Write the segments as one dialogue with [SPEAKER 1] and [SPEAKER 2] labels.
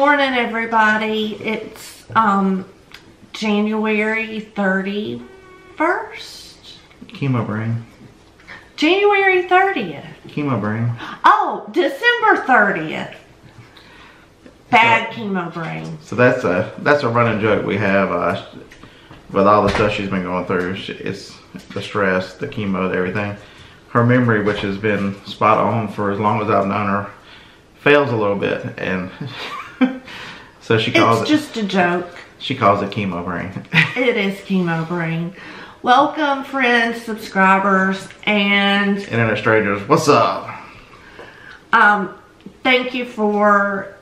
[SPEAKER 1] morning, everybody. It's January 31st.
[SPEAKER 2] Chemo brain.
[SPEAKER 1] January 30th.
[SPEAKER 2] Chemo brain.
[SPEAKER 1] Oh, December 30th. Bad chemo brain.
[SPEAKER 2] So that's a running joke we have with all the stuff she's been going through. It's the stress, the chemo, everything. Her memory, which has been spot on for as long as I've known her, fails a little bit, and so she calls
[SPEAKER 1] it's just a joke.
[SPEAKER 2] She calls it chemo brain.
[SPEAKER 1] It is chemo brain. Welcome, friends, subscribers, and
[SPEAKER 2] internet strangers. What's up?
[SPEAKER 1] Thank you for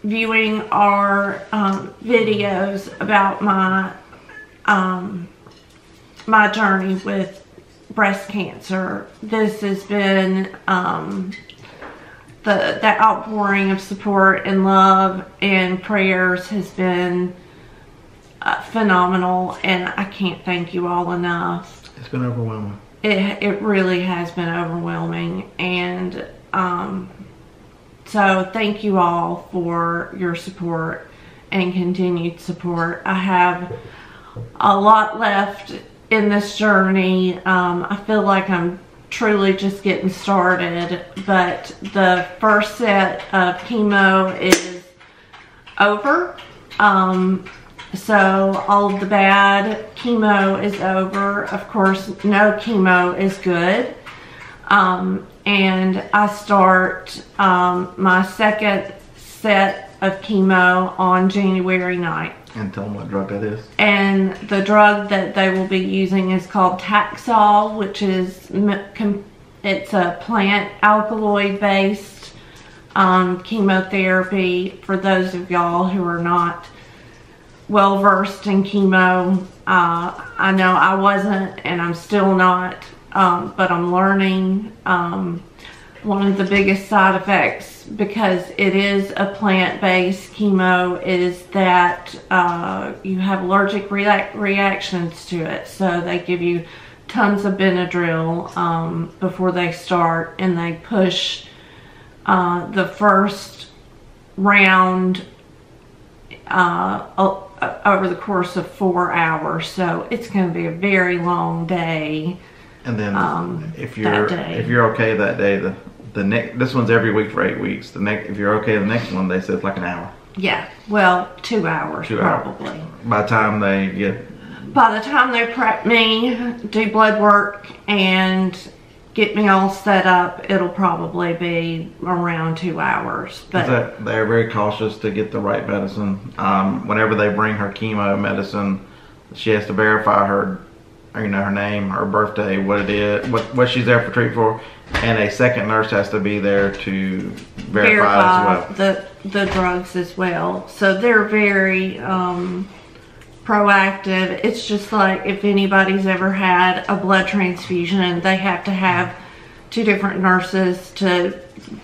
[SPEAKER 1] viewing our videos about my journey with breast cancer. This has been the outpouring of support and love and prayers has been phenomenal, and I can't thank you all enough.
[SPEAKER 2] It's been overwhelming.
[SPEAKER 1] It really has been overwhelming, and so thank you all for your support and continued support. I have a lot left in this journey. I feel like I'm truly just getting started, but the first set of chemo is over. So all of the bad chemo is over. Of course, no chemo is good. And I start my second set of chemo on January 9th.
[SPEAKER 2] And tell them what drug that is. And
[SPEAKER 1] the drug that they will be using is called Taxol, which is it's a plant alkaloid based chemotherapy. For those of y'all who are not well versed in chemo, I know I wasn't, and I'm still not, but I'm learning. One of the biggest side effects, because it is a plant-based chemo, is that you have allergic reactions to it. So they give you tons of Benadryl before they start, and they push the first round over the course of 4 hours. So it's going to be a very long day.
[SPEAKER 2] And then if you're okay that day, the next, this one's every week for 8 weeks. If you're okay, the next one, they said it's like an hour.
[SPEAKER 1] Yeah, well, 2 hours probably.
[SPEAKER 2] By the time they prep me, do blood work, and get me all set up, it'll probably be around 2 hours. But they're very cautious to get the right medicine. Whenever they bring her chemo medicine, she has to verify her name, her birthday, what it is, what she's there for treatment for, and a second nurse has to be there to verify as well. the drugs as well. So they're very proactive. It's just like if anybody's ever had a blood transfusion, they have to have 2 different nurses to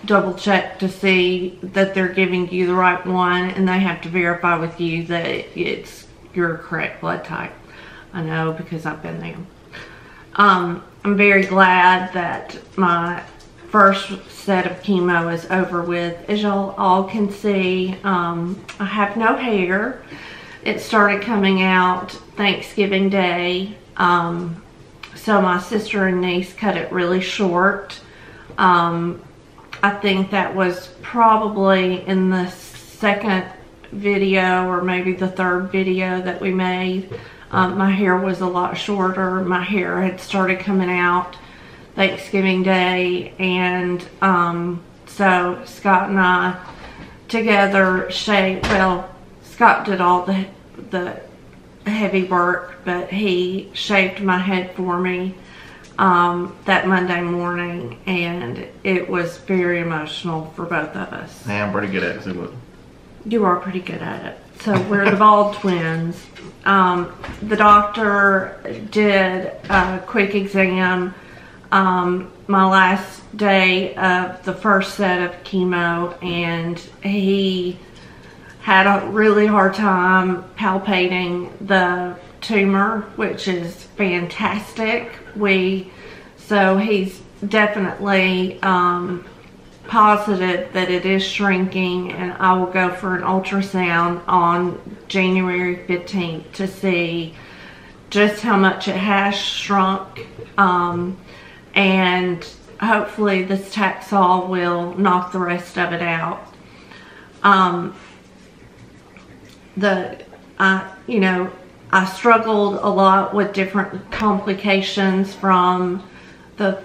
[SPEAKER 2] double check to see that they're giving you the right one, and they have to verify with you that it's your correct blood type. I know, because I've been there. I'm very glad that my first set of chemo is over with. As y'all all can see, I have no hair. It started coming out Thanksgiving Day. So my sister and niece cut it really short. I think that was probably in the second video or maybe the third video that we made. My hair was a lot shorter. My hair had started coming out Thanksgiving Day, and so Scott and I together shaved. Well, Scott did all the heavy work, but he shaved my head for me that Monday morning, and it was very emotional for both of us. Hey, I'm pretty good at it.
[SPEAKER 1] You are pretty good at it. So we're the bald twins. The doctor did a quick exam my last day of the first set of chemo, and he had a really hard time palpating the tumor, which is fantastic. So he's definitely positive that it is shrinking, and I will go for an ultrasound on January 15th to see just how much it has shrunk, and hopefully this Taxol will knock the rest of it out. You know, I struggled a lot with different complications from the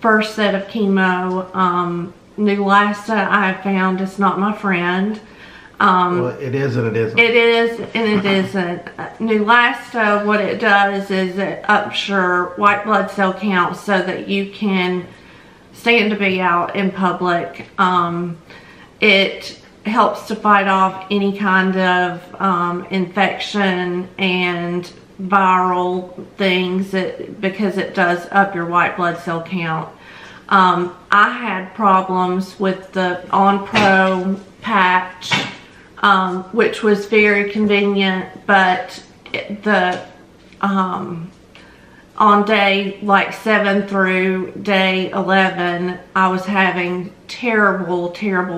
[SPEAKER 1] first set of chemo. Neulasta, I have found, is not my friend.
[SPEAKER 3] Well, it is and it isn't.
[SPEAKER 1] It is and it isn't. Neulasta, what it does is it ups your white blood cell count so that you can stand to be out in public. It helps to fight off any kind of infection and viral things because it does up your white blood cell count. I had problems with the Onpro patch, which was very convenient, but on day like 7 through day 11, I was having terrible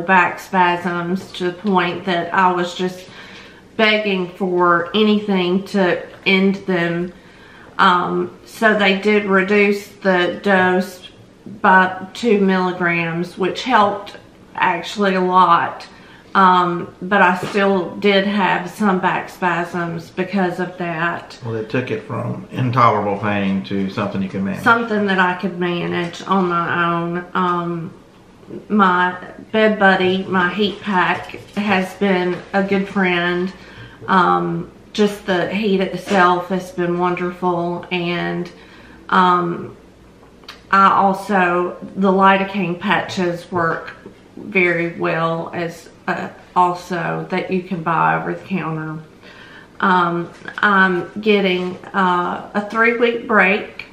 [SPEAKER 1] back spasms to the point that I was just begging for anything to end them. So they did reduce the dose by 2 milligrams, which helped actually a lot. But I still did have some back spasms because of that.
[SPEAKER 3] Well, it took it from intolerable pain to something you can manage.
[SPEAKER 1] Something that I could manage on my own. My bed buddy, my heat pack, has been a good friend. Just the heat itself has been wonderful, and I also, the lidocaine patches work very well as also that you can buy over the counter. I'm getting a 3-week break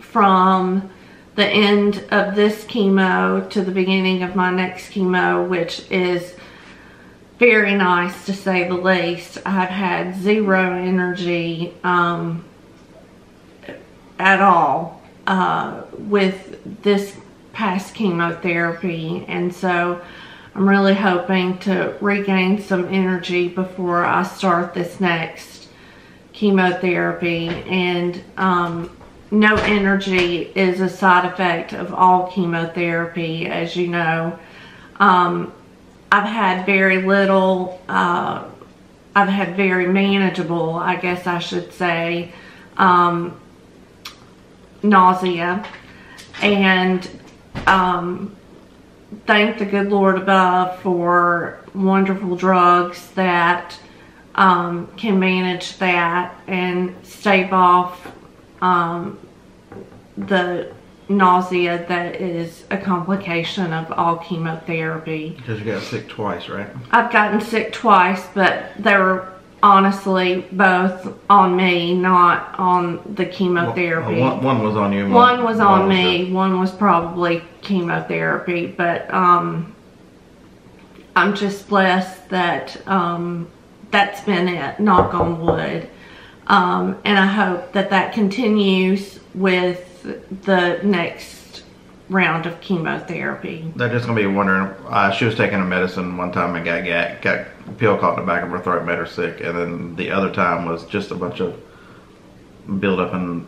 [SPEAKER 1] from the end of this chemo to the beginning of my next chemo, which is very nice to say the least. I've had zero energy at all with this past chemotherapy, and so I'm really hoping to regain some energy before I start this next chemotherapy. And no energy is a side effect of all chemotherapy, as you know. I've had very little, I've had very manageable, I guess I should say, nausea, and thank the good Lord above for wonderful drugs that can manage that and stave off the nausea that is a complication of all chemotherapy.
[SPEAKER 3] Because you got sick twice, right?
[SPEAKER 1] I've gotten sick twice, but they were honestly both on me, not on the chemotherapy.
[SPEAKER 3] One was on you.
[SPEAKER 1] One was on me. One was probably chemotherapy, but I'm just blessed that that's been it, knock on wood. And I hope that that continues with the next round of chemotherapy.
[SPEAKER 3] They're just going to be wondering, she was taking a medicine one time and got a pill caught in the back of her throat, made her sick, and then the other time was just a bunch of buildup and...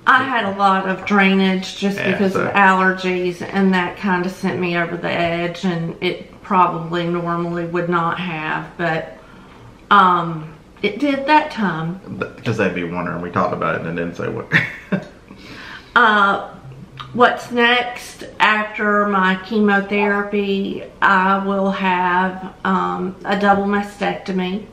[SPEAKER 1] I had a lot of drainage just because of allergies, and that kind of sent me over the edge, and it probably normally would not have, but it did that time.
[SPEAKER 3] Because they'd be wondering. We talked about it and didn't say what.
[SPEAKER 1] What's next after my chemotherapy? I will have a double mastectomy,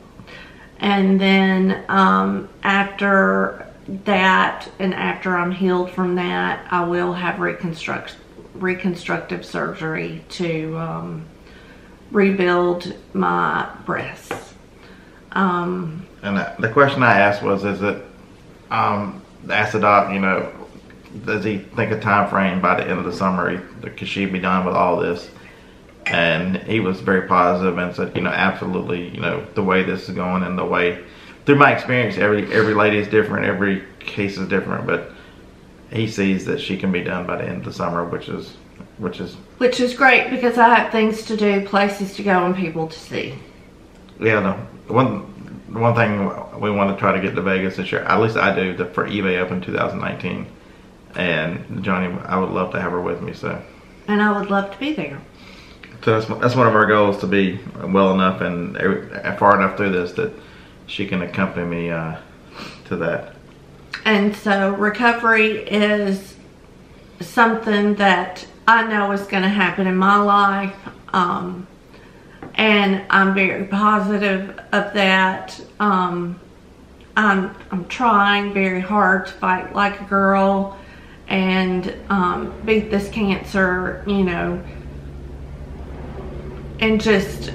[SPEAKER 1] and then after that, and after I'm healed from that, I will have reconstructive surgery to rebuild my breasts.
[SPEAKER 3] And the question I asked was, is it, asked the doc, you know, does he think a time frame by the end of the summer, could she be done with all this? And he was very positive and said, you know, absolutely, you know, the way this is going and the way, through my experience, every lady is different, every case is different, but he sees that she can be done by the end of the summer, which is which is
[SPEAKER 2] great because I have things to do, places to go, and people to see.
[SPEAKER 3] Yeah, the one thing we want to try to get to Vegas this year, at least I do, for eBay Open 2019. And Joany, I would love to have her with me. So.
[SPEAKER 2] And I would love to be there.
[SPEAKER 3] So that's one of our goals, to be well enough and far enough through this that she can accompany me to that. And
[SPEAKER 2] so recovery is something that I know is going to happen in my life, and I'm very positive of that. I'm trying very hard to fight like a girl and beat this cancer, you know, and just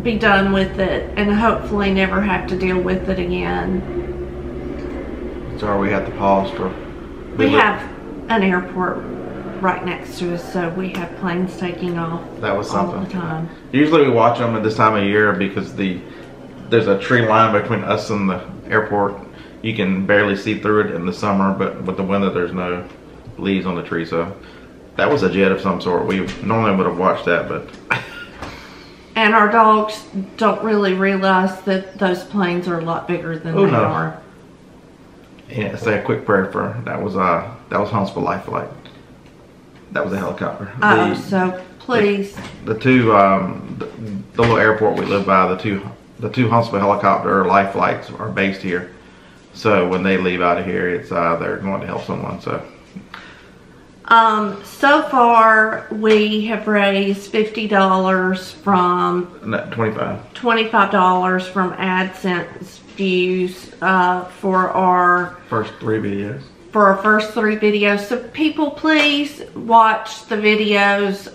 [SPEAKER 2] be done with it and hopefully never have to deal with it again.
[SPEAKER 3] So we have to pause for...
[SPEAKER 2] We have an airport right next to us, so we have planes taking off.
[SPEAKER 3] That was something.
[SPEAKER 2] All the time.
[SPEAKER 3] Usually we watch them at this time of year because there's a tree line between us and the airport. You can barely see through it in the summer, but with the winter there's no leaves on the tree. So that was a jet of some sort. We normally would have watched that, but...
[SPEAKER 2] And our dogs don't really realize that those planes are a lot bigger than they are.
[SPEAKER 3] Yeah, say a quick prayer for that was Huntsville Life Flight. That was a helicopter.
[SPEAKER 2] So please.
[SPEAKER 3] The little airport we live by, the two Huntsville helicopter life flights are based here. So when they leave out of here, it's they're going to help someone.
[SPEAKER 2] So far we have raised $50 from $25 from AdSense views for our
[SPEAKER 3] first 3 videos.
[SPEAKER 2] So people, please watch the videos,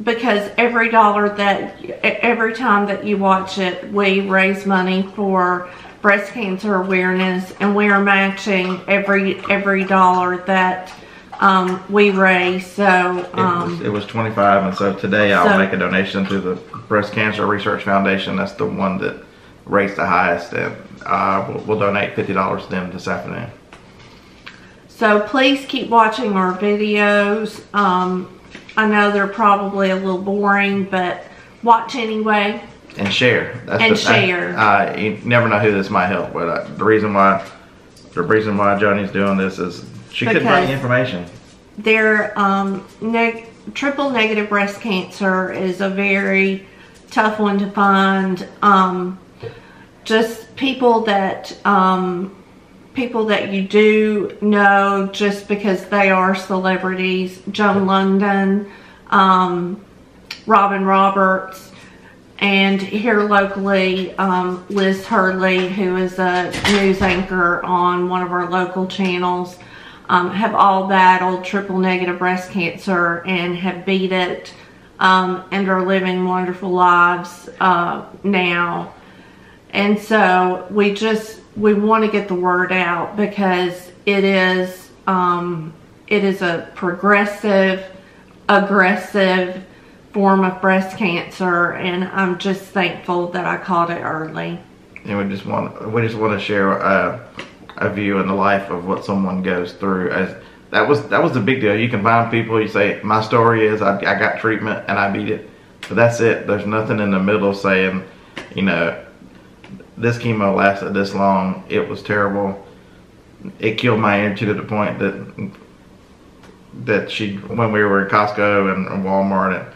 [SPEAKER 2] because every time that you watch it, we raise money for breast cancer awareness, and we are matching every dollar that we raise. So
[SPEAKER 3] it was 25, and so today I'll make a donation to the Breast Cancer Research Foundation. That's the one that rates the highest, and we'll donate $50 to them this afternoon.
[SPEAKER 2] So please keep watching our videos. I know they're probably a little boring, but watch anyway.
[SPEAKER 3] And share.
[SPEAKER 2] Share.
[SPEAKER 3] You never know who this might help, but the reason why Joany's doing this is she could bring information.
[SPEAKER 2] Triple negative breast cancer is a very tough one to find. Just people that you do know just because they are celebrities. Joan London, Robin Roberts, and here locally, Liz Hurley, who is a news anchor on one of our local channels, have all battled triple negative breast cancer and have beat it, and are living wonderful lives now. And so we want to get the word out because it is a progressive, aggressive form of breast cancer, and I'm just thankful that I caught it early.
[SPEAKER 3] And we just want to share a view in the life of what someone goes through. As that was the big deal. You can find people, you say, my story is I got treatment and I beat it, but that's it. There's nothing in the middle saying, you know, this chemo lasted this long, it was terrible, it killed my energy to the point that when we were in Costco and Walmart, and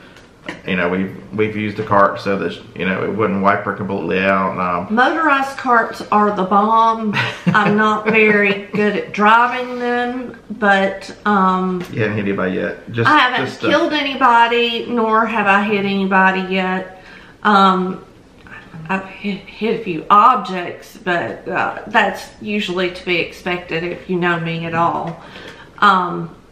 [SPEAKER 3] you know, we've used the cart so that, you know, it wouldn't wipe her completely out.
[SPEAKER 2] Motorized carts are the bomb. I'm not very good at driving them, but
[SPEAKER 3] you haven't hit anybody yet.
[SPEAKER 2] I haven't killed anybody, nor have I hit anybody yet. I've hit a few objects, but that's usually to be expected if you know me at all.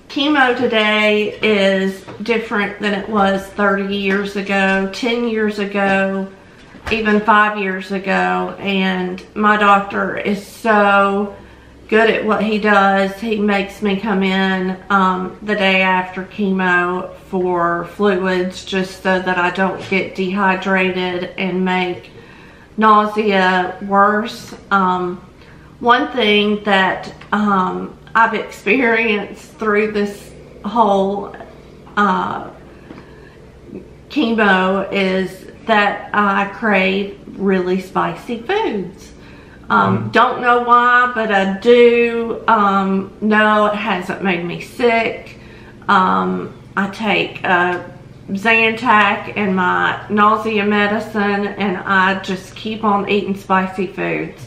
[SPEAKER 2] Chemo today is different than it was 30 years ago, 10 years ago, even 5 years ago, and my doctor is so good at what he does. He makes me come in the day after chemo for fluids just so that I don't get dehydrated and make nausea worse. One thing that I've experienced through this whole
[SPEAKER 1] chemo is that I crave really spicy foods. Don't know why, but I do. No, it hasn't made me sick. I take Zantac and my nausea medicine, and I just keep on eating spicy foods.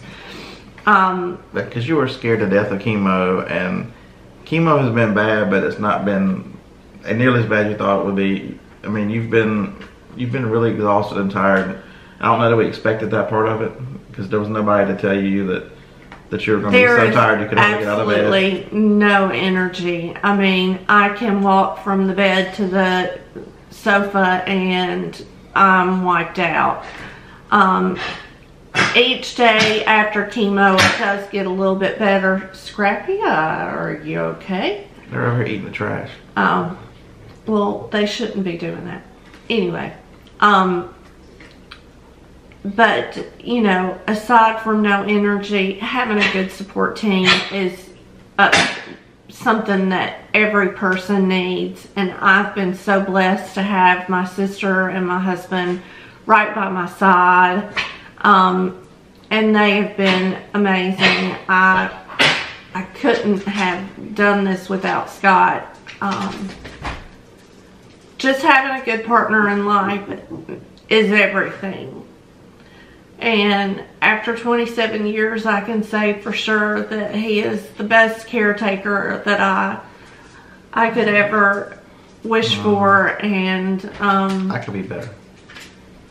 [SPEAKER 3] Because you were scared to death of chemo, and chemo has been bad, but it's not been nearly as bad as you thought it would be. I mean, you've been really exhausted and tired. I don't know that we expected that part of it, because there was nobody to tell you that you were going to be so tired you could hardly get out of bed.
[SPEAKER 1] Absolutely no energy. I mean, I can walk from the bed to the sofa and I'm wiped out. Each day after chemo, it does get a little bit better. Scrappy, are you okay?
[SPEAKER 3] They're over here eating the trash.
[SPEAKER 1] Oh, well, they shouldn't be doing that. Anyway, but, you know, aside from no energy, having a good support team is something that every person needs. And I've been so blessed to have my sister and my husband right by my side. And they have been amazing. I couldn't have done this without Scott. Just having a good partner in life is everything. And after 27 years, I can say for sure that he is the best caretaker that I could ever wish for. And
[SPEAKER 3] I could be better.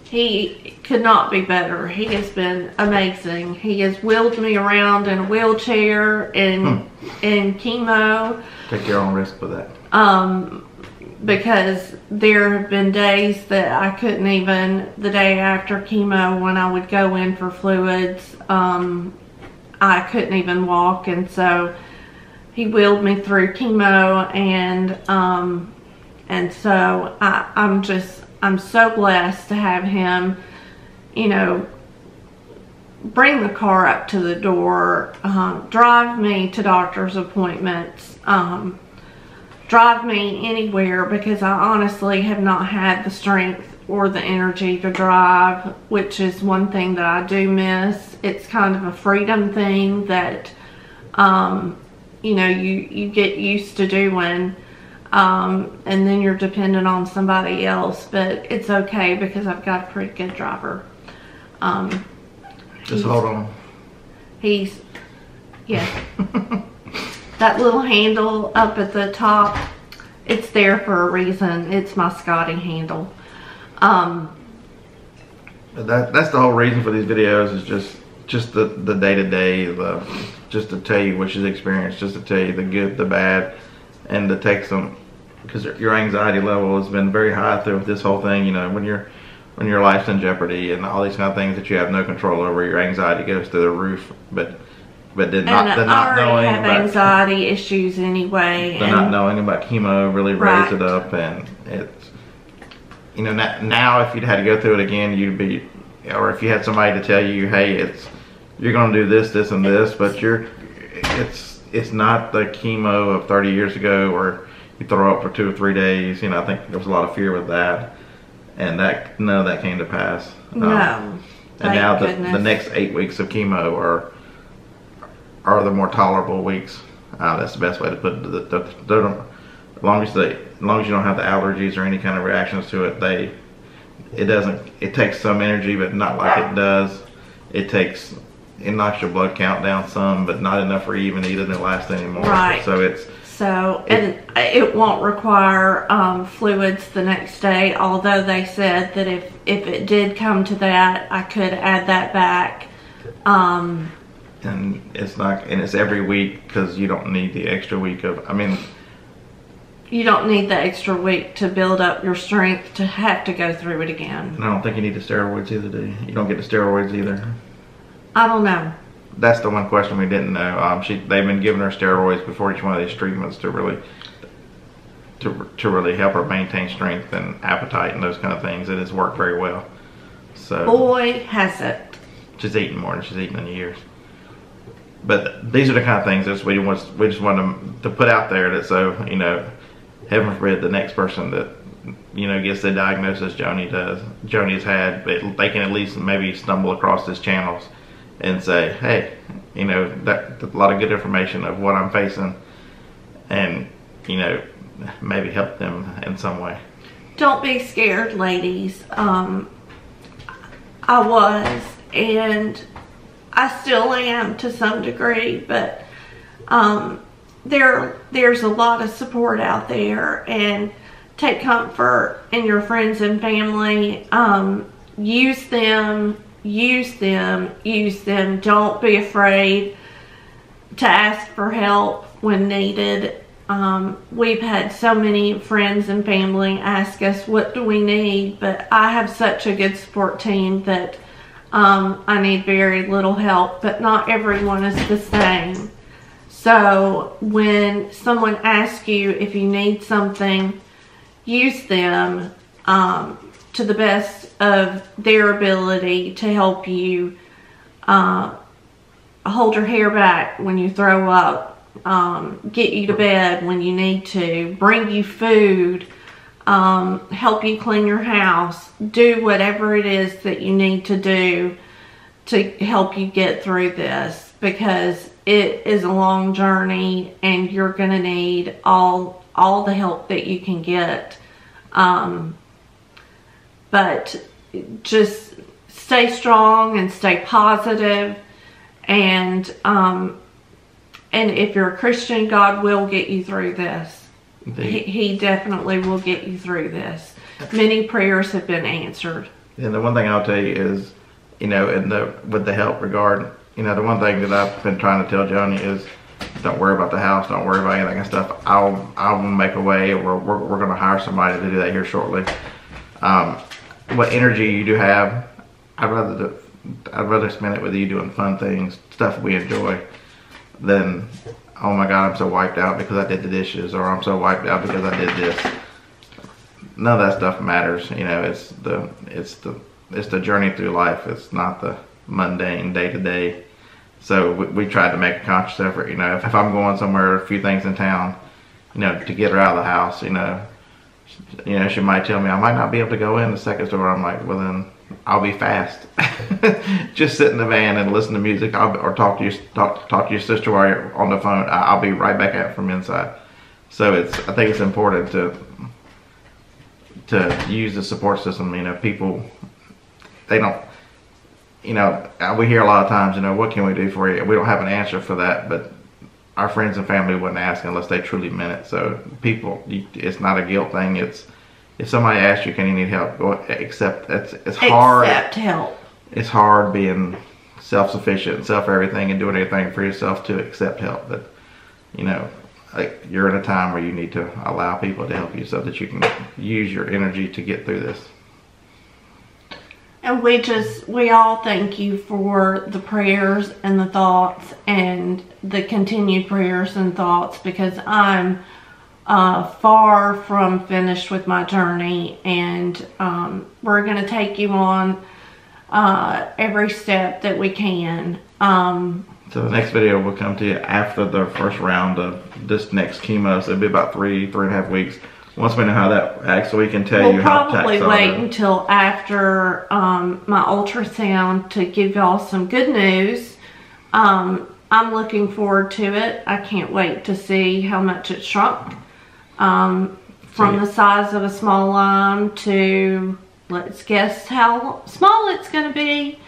[SPEAKER 1] He could not be better. He has been amazing. He has wheeled me around in a wheelchair in chemo.
[SPEAKER 3] Take your own risk with that.
[SPEAKER 1] Because there have been days that I couldn't even, the day after chemo when I would go in for fluids, I couldn't even walk. And so he wheeled me through chemo, and so I'm so blessed to have him, you know, bring the car up to the door, drive me to doctor's appointments, drive me anywhere, because I honestly have not had the strength or the energy to drive, which is one thing that I do miss. It's kind of a freedom thing that, you know, you get used to doing. And then you're dependent on somebody else, but it's okay because I've got a pretty good driver.
[SPEAKER 3] Just hold on.
[SPEAKER 1] Yeah. That little handle up at the top, it's there for a reason. It's my Scotty handle.
[SPEAKER 3] That's the whole reason for these videos, is just the day-to-day, just to tell you what she's experienced, just to tell you the good, the bad, and to take some, because your anxiety level has been very high through this whole thing. You know, when your life's in jeopardy and all these kind of things that you have no control over, your anxiety goes through the roof. But the not knowing
[SPEAKER 1] have
[SPEAKER 3] about
[SPEAKER 1] anxiety issues anyway.
[SPEAKER 3] Not knowing about chemo really raised it up, and it's, you know, now if you'd had to go through it again, you'd be, or if you had somebody to tell you, hey, you're going to do this, this, and this, but it's not the chemo of 30 years ago where you throw up for 2 or 3 days. You know, I think there was a lot of fear with that, and none of that came to pass.
[SPEAKER 1] No.
[SPEAKER 3] And now the next 8 weeks of chemo are the more tolerable weeks. That's the best way to put it. As long as you don't have the allergies or any kind of reactions to it, it takes some energy, but not like it does. It knocks your blood count down some, but not enough for you even eat it and last anymore.
[SPEAKER 1] Right.
[SPEAKER 2] And it won't require fluids the next day, although they said that if it did come to that, I could add that back.
[SPEAKER 3] And it's every week, because you don't need the extra week
[SPEAKER 2] you don't need the extra week to build up your strength to have to go through it again.
[SPEAKER 3] And I don't think you need the steroids either, do you? You don't get the steroids either.
[SPEAKER 2] I don't know.
[SPEAKER 3] That's the one question we didn't know. They've been giving her steroids before each one of these treatments to really help her maintain strength and appetite and those kind of things. It has worked very well. So
[SPEAKER 2] boy, has it.
[SPEAKER 3] She's eaten more than she's eaten in years. But these are the kind of things that we just want to put out there, that so, you know, heaven forbid the next person that, you know, gets the diagnosis Joany's had, but they can at least maybe stumble across his channels and say, hey, you know, that's a lot of good information of what I'm facing, and, you know, maybe help them in some way.
[SPEAKER 1] Don't be scared, ladies. I was, and I still am to some degree, but there's a lot of support out there, and take comfort in your friends and family. Use them. Don't be afraid to ask for help when needed. We've had so many friends and family ask us, what do we need? But I have such a good support team that I need very little help, but not everyone is the same. So when someone asks you if you need something, use them to the best of their ability to help you. Hold your hair back when you throw up. Get you to bed when you need to, bring you food, help you clean your house, do whatever it is that you need to do to help you get through this, because it is a long journey and you're going to need all the help that you can get. But just stay strong and stay positive, and if you're a Christian, God will get you through this. He definitely will get you through this. Many prayers have been answered.
[SPEAKER 3] And the one thing I'll tell you is, you know, with the help regard, you know, the one thing that I've been trying to tell Joany is, don't worry about the house, don't worry about any of that kind of stuff. I'll make a way, or we're going to hire somebody to do that here shortly. What energy you do have, I'd rather spend it with you doing fun things, stuff we enjoy, than, oh my God, I'm so wiped out because I did the dishes, or I'm so wiped out because I did this. None of that stuff matters. You know, it's the journey through life. It's not the mundane day to day. So we tried to make a conscious effort. You know, if I'm going somewhere, a few things in town, you know, to get her out of the house, you know, she might tell me I might not be able to go in the second store. I'm like, well then, I'll be fast. Just sit in the van and listen to music, or talk to your sister while you're on the phone. I'll be right back out from inside. So I think it's important to use the support system. You know, people, they don't, you know, we hear a lot of times, you know, what can we do for you? We don't have an answer for that, but our friends and family wouldn't ask unless they truly meant it. So people, it's not a guilt thing. It's, if somebody asks you, can you need help, go accept. It's hard.
[SPEAKER 1] Accept help.
[SPEAKER 3] It's hard being self-sufficient and self-everything and doing everything for yourself to accept help. But, you know, like, you're in a time where you need to allow people to help you so that you can use your energy to get through this.
[SPEAKER 1] And we all thank you for the prayers and the thoughts and the continued prayers and thoughts, because I'm far from finished with my journey, and we're going to take you on every step that we can.
[SPEAKER 3] So the next video will come to you after the first round of this next chemo, so it'll be about three and a half weeks. Once we know how that acts, so we can tell you how to tax.
[SPEAKER 1] We'll probably wait until after my ultrasound to give y'all some good news. I'm looking forward to it. I can't wait to see how much it shrunk. From the size of a small lime to, let's guess how small it's going to be.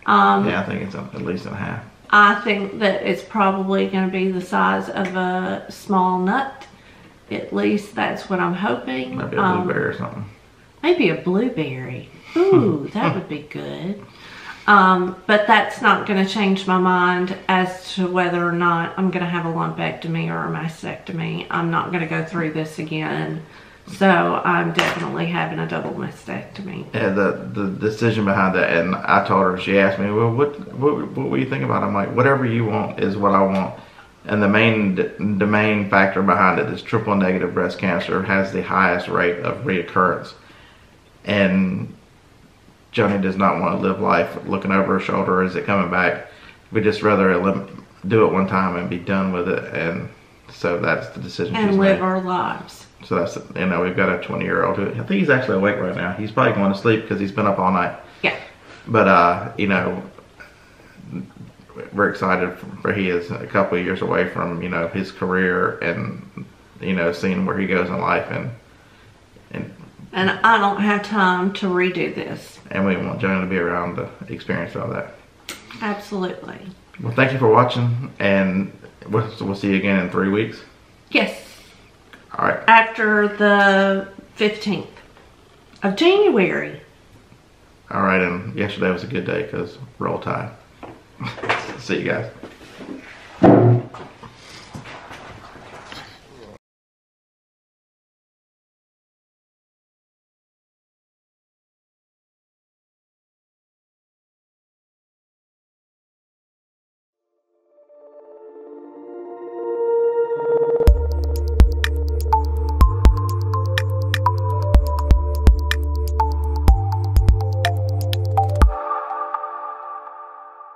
[SPEAKER 3] Yeah, I think it's at least in half.
[SPEAKER 1] I think that it's probably going to be the size of a small nut. At least that's what I'm hoping.
[SPEAKER 3] Maybe a blueberry or something.
[SPEAKER 1] Maybe a blueberry. Ooh, that would be good. But that's not going to change my mind as to whether or not I'm going to have a lumpectomy or a mastectomy. I'm not going to go through this again. So I'm definitely having a double mastectomy.
[SPEAKER 3] Yeah, the decision behind that, and I told her, she asked me, well, what do you think about it? I'm like, whatever you want is what I want. And the main factor behind it is triple negative breast cancer has the highest rate of reoccurrence. And Joany does not want to live life looking over her shoulder. Is it coming back? We'd just rather do it one time and be done with it. And so that's the decision she's made.
[SPEAKER 1] And live our lives.
[SPEAKER 3] So that's, you know, we've got a 20-year-old who, I think he's actually awake right now. He's probably going to sleep because he's been up all night.
[SPEAKER 1] Yeah.
[SPEAKER 3] But, you know, we're excited for he is a couple of years away from, you know, his career and, you know, seeing where he goes in life.
[SPEAKER 1] And I don't have time to redo this.
[SPEAKER 3] And we want Joany to be around to experience all that.
[SPEAKER 1] Absolutely.
[SPEAKER 3] Well, thank you for watching, and we'll see you again in 3 weeks.
[SPEAKER 1] Yes.
[SPEAKER 3] All right.
[SPEAKER 1] After the 15th of January.
[SPEAKER 3] All right, and yesterday was a good day because roll tide. See you guys.